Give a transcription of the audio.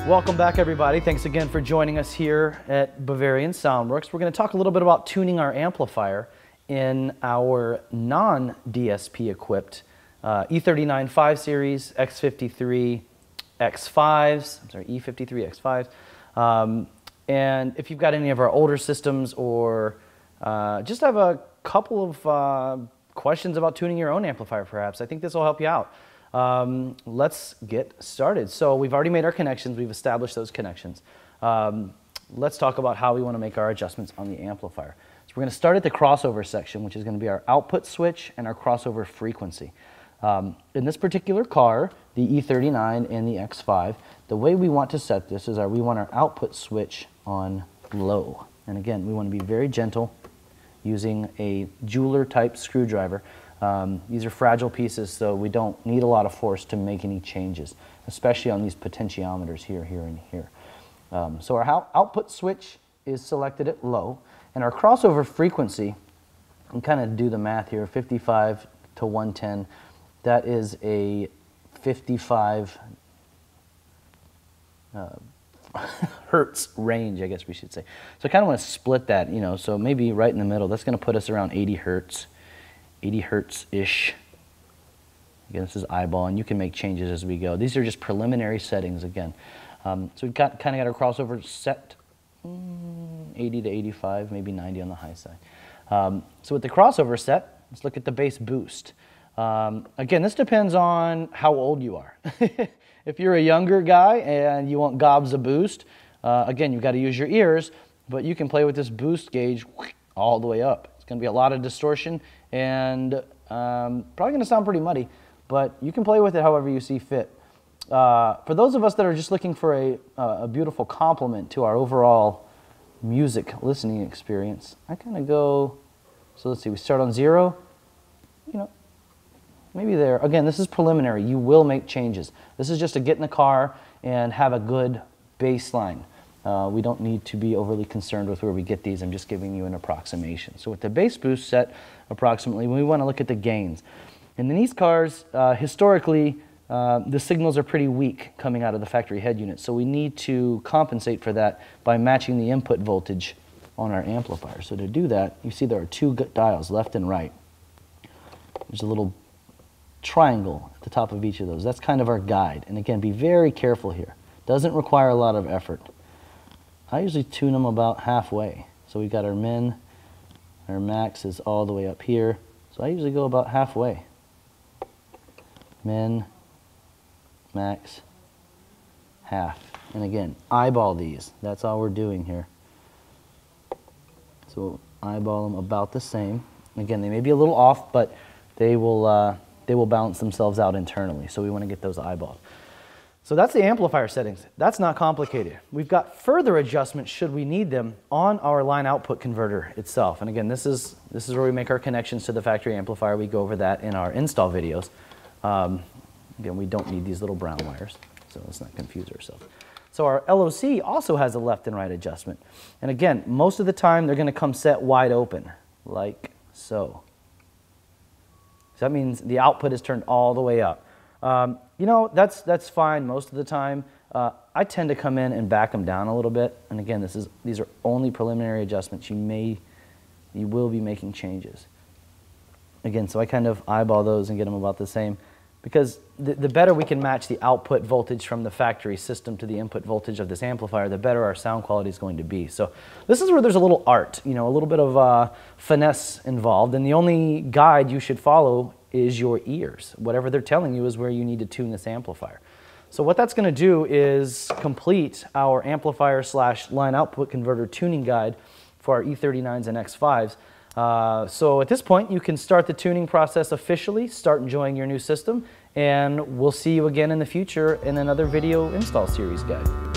Welcome back, everybody. Thanks again for joining us here at Bavarian Soundworks. We're going to talk a little bit about tuning our amplifier in our non-DSP equipped E39 5 Series, X53, X5s, I'm sorry, E53, X5s. And if you've got any of our older systems or just have a couple of questions about tuning your own amplifier perhaps, I think this will help you out. Let's get started. So we've already made our connections. We've established those connections. Let's talk about how we want to make our adjustments on the amplifier. So we're going to start at the crossover section, which is going to be our output switch and our crossover frequency. In this particular car, the E39 and the X5, the way we want to set this is we want our output switch on low. And again, we want to be very gentle using a jeweler type screwdriver. These are fragile pieces, so we don't need a lot of force to make any changes, especially on these potentiometers here, here, and here. So our output switch is selected at low, and our crossover frequency, you can kind of do the math here, 55 to 110, that is a 55 hertz range, I guess we should say. So I kind of want to split that, you know, so maybe right in the middle. That's going to put us around 80 hertz. 80 hertz-ish. Again, this is eyeball, and you can make changes as we go. These are just preliminary settings again. So we've kind of got our crossover set 80 to 85, maybe 90 on the high side. So with the crossover set, let's look at the bass boost. Again, this depends on how old you are. If you're a younger guy and you want gobs of boost, again, you've got to use your ears, but you can play with this boost gauge all the way up. It's going to be a lot of distortion and probably going to sound pretty muddy, but you can play with it however you see fit. For those of us that are just looking for a beautiful complement to our overall music listening experience, I kind of go, so let's see, we start on 0, you know, maybe there. Again, this is preliminary. You will make changes. This is just to get in the car and have a good bass line. We don't need to be overly concerned with where we get these. I'm just giving you an approximation. So with the bass boost set approximately, we want to look at the gains. And in these cars, historically, the signals are pretty weak coming out of the factory head unit. So we need to compensate for that by matching the input voltage on our amplifier. So to do that, you see there are two dials, left and right. There's a little triangle at the top of each of those. That's kind of our guide. And again, be very careful here. Doesn't require a lot of effort. I usually tune them about halfway. So we've got our min, our max is all the way up here. So I usually go about halfway. Min, max, half. And again, eyeball these. That's all we're doing here. So eyeball them about the same. Again, they may be a little off, but they will balance themselves out internally. So we want to get those eyeballs. So that's the amplifier settings. That's not complicated. We've got further adjustments should we need them on our line output converter itself. And again, this is where we make our connections to the factory amplifier. We go over that in our install videos. Again, we don't need these little brown wires, so let's not confuse ourselves. So our LOC also has a left and right adjustment. And again, most of the time they're going to come set wide open, like so. So that means the output is turned all the way up. You know, that's fine most of the time. I tend to come in and back them down a little bit. And again, these are only preliminary adjustments. You will be making changes. Again, so I kind of eyeball those and get them about the same, because the better we can match the output voltage from the factory system to the input voltage of this amplifier, the better our sound quality is going to be. So this is where there's a little art, you know, a little bit of finesse involved, and the only guide you should follow is your ears. Whatever they're telling you is where you need to tune this amplifier. So what that's going to do is complete our amplifier / line output converter tuning guide for our E39s and X5s. So at this point, you can start the tuning process officially, start enjoying your new system, and we'll see you again in the future in another video install series guide.